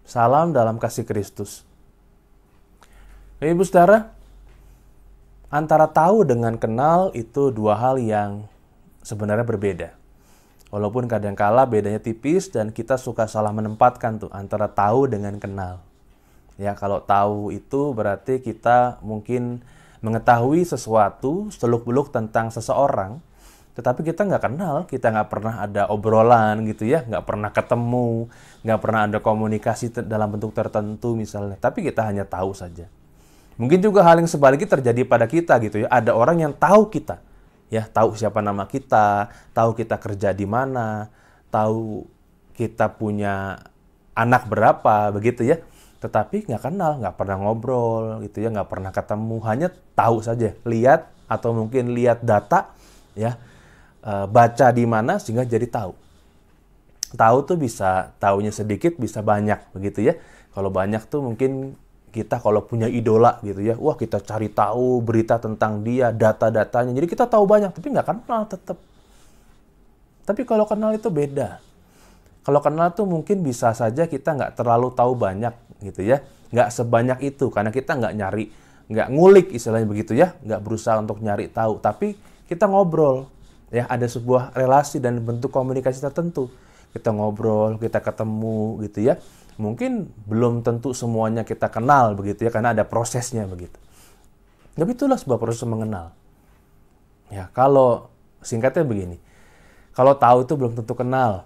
Salam dalam kasih Kristus. Ibu saudara, antara tahu dengan kenal itu dua hal yang sebenarnya berbeda. Walaupun kadangkala bedanya tipis dan kita suka salah menempatkan tuh antara tahu dengan kenal. Ya, kalau tahu itu berarti kita mungkin mengetahui sesuatu, seluk-beluk tentang seseorang, tetapi kita nggak kenal, kita nggak pernah ada obrolan gitu ya, nggak pernah ketemu, nggak pernah ada komunikasi dalam bentuk tertentu misalnya, tapi kita hanya tahu saja. Mungkin juga hal yang sebaliknya terjadi pada kita gitu ya, ada orang yang tahu kita, ya tahu siapa nama kita, tahu kita kerja di mana, tahu kita punya anak berapa, begitu ya. Tetapi nggak kenal, nggak pernah ngobrol gitu ya, nggak pernah ketemu, hanya tahu saja, lihat atau mungkin lihat data ya, baca di mana sehingga jadi tahu. Tahu tuh bisa taunya sedikit, bisa banyak begitu ya. Kalau banyak tuh mungkin kita kalau punya idola gitu ya, wah kita cari tahu berita tentang dia, data-datanya, jadi kita tahu banyak, tapi nggak kenal tetap. Tapi kalau kenal itu beda. Kalau kenal tuh mungkin bisa saja kita nggak terlalu tahu banyak gitu ya. Nggak sebanyak itu karena kita nggak nyari, nggak ngulik istilahnya begitu ya. Nggak berusaha untuk nyari tahu. Tapi kita ngobrol. Ya, ada sebuah relasi dan bentuk komunikasi tertentu. Kita ngobrol, kita ketemu gitu ya. Mungkin belum tentu semuanya kita kenal begitu ya. Karena ada prosesnya begitu. Tapi itulah sebuah proses mengenal. Ya, kalau singkatnya begini. Kalau tahu itu belum tentu kenal.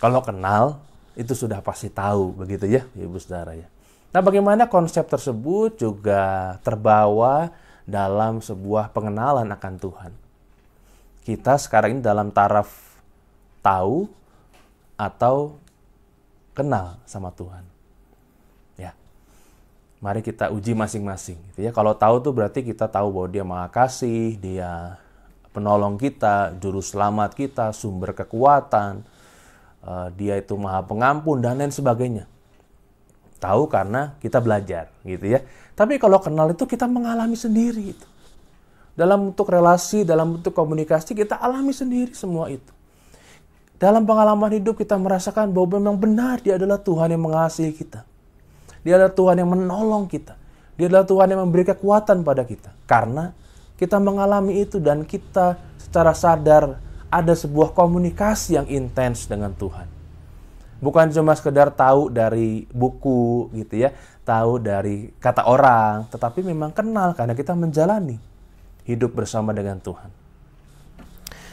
Kalau kenal, itu sudah pasti tahu, begitu ya, Ibu Saudara ya. Nah, bagaimana konsep tersebut juga terbawa dalam sebuah pengenalan akan Tuhan. Kita sekarang ini dalam taraf tahu atau kenal sama Tuhan. Ya, mari kita uji masing-masing. Gitu ya. Kalau tahu tuh berarti kita tahu bahwa Dia Maha Kasih, Dia penolong kita, juru selamat kita, sumber kekuatan, Dia itu Maha Pengampun dan lain sebagainya. Tahu karena kita belajar gitu ya. Tapi kalau kenal itu kita mengalami sendiri itu. Dalam bentuk relasi, dalam bentuk komunikasi kita alami sendiri semua itu. Dalam pengalaman hidup kita merasakan bahwa memang benar Dia adalah Tuhan yang mengasihi kita. Dia adalah Tuhan yang menolong kita. Dia adalah Tuhan yang memberi kekuatan pada kita. Karena kita mengalami itu dan kita secara sadar ada sebuah komunikasi yang intens dengan Tuhan. Bukan cuma sekedar tahu dari buku gitu ya, tahu dari kata orang, tetapi memang kenal karena kita menjalani hidup bersama dengan Tuhan.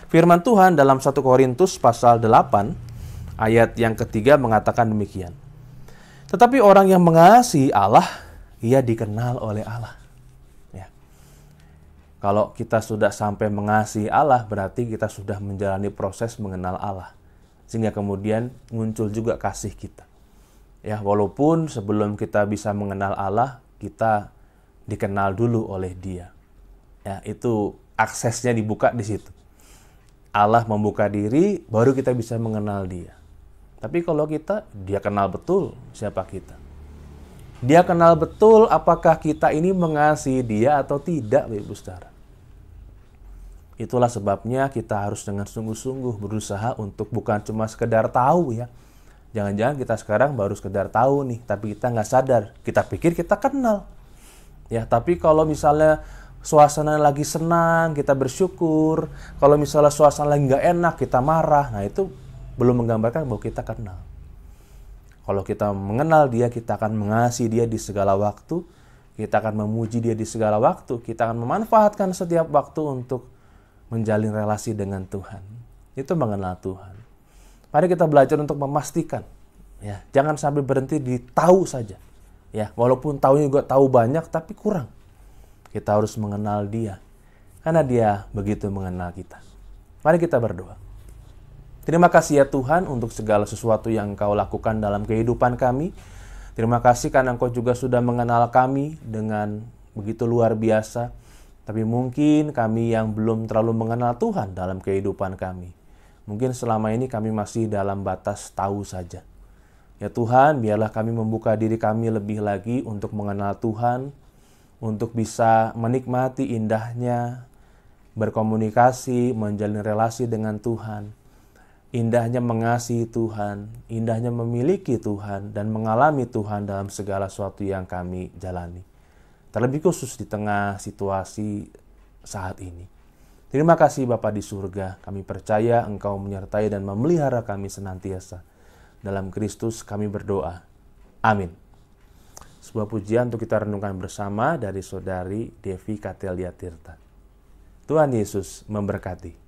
Firman Tuhan dalam 1 Korintus pasal 8 ayat yang ketiga mengatakan demikian. Tetapi orang yang mengasihi Allah, ia dikenal oleh Allah. Kalau kita sudah sampai mengasihi Allah, berarti kita sudah menjalani proses mengenal Allah. Sehingga kemudian muncul juga kasih kita. Ya, walaupun sebelum kita bisa mengenal Allah, kita dikenal dulu oleh Dia. Ya, itu aksesnya dibuka di situ. Allah membuka diri, baru kita bisa mengenal Dia. Tapi kalau Dia kenal betul siapa kita. Dia kenal betul apakah kita ini mengasihi Dia atau tidak, Ibu Saudara. Itulah sebabnya kita harus dengan sungguh-sungguh berusaha untuk bukan cuma sekedar tahu ya. Jangan-jangan kita sekarang baru sekedar tahu nih, tapi kita nggak sadar. Kita pikir kita kenal. Ya, tapi kalau misalnya suasana lagi senang, kita bersyukur. Kalau misalnya suasana lagi nggak enak, kita marah. Nah, itu belum menggambarkan bahwa kita kenal. Kalau kita mengenal Dia, kita akan mengasihi Dia di segala waktu. Kita akan memuji Dia di segala waktu. Kita akan memanfaatkan setiap waktu untuk menjalin relasi dengan Tuhan. Itu mengenal Tuhan. Mari kita belajar untuk memastikan. Ya, jangan sampai berhenti di tahu saja. Ya, walaupun tahunya juga tahu banyak, tapi kurang. Kita harus mengenal Dia. Karena Dia begitu mengenal kita. Mari kita berdoa. Terima kasih ya Tuhan untuk segala sesuatu yang Engkau lakukan dalam kehidupan kami. Terima kasih karena Engkau juga sudah mengenal kami dengan begitu luar biasa. Tapi mungkin kami yang belum terlalu mengenal Tuhan dalam kehidupan kami. Mungkin selama ini kami masih dalam batas tahu saja. Ya Tuhan, biarlah kami membuka diri kami lebih lagi untuk mengenal Tuhan. Untuk bisa menikmati indahnya, berkomunikasi, menjalin relasi dengan Tuhan. indahnya mengasihi Tuhan, indahnya memiliki Tuhan, dan mengalami Tuhan dalam segala sesuatu yang kami jalani. Terlebih khusus di tengah situasi saat ini. Terima kasih Bapa di surga, kami percaya Engkau menyertai dan memelihara kami senantiasa. Dalam Kristus kami berdoa. Amin. Sebuah pujian untuk kita renungkan bersama dari Saudari Devi Katelia Tirta. Tuhan Yesus memberkati.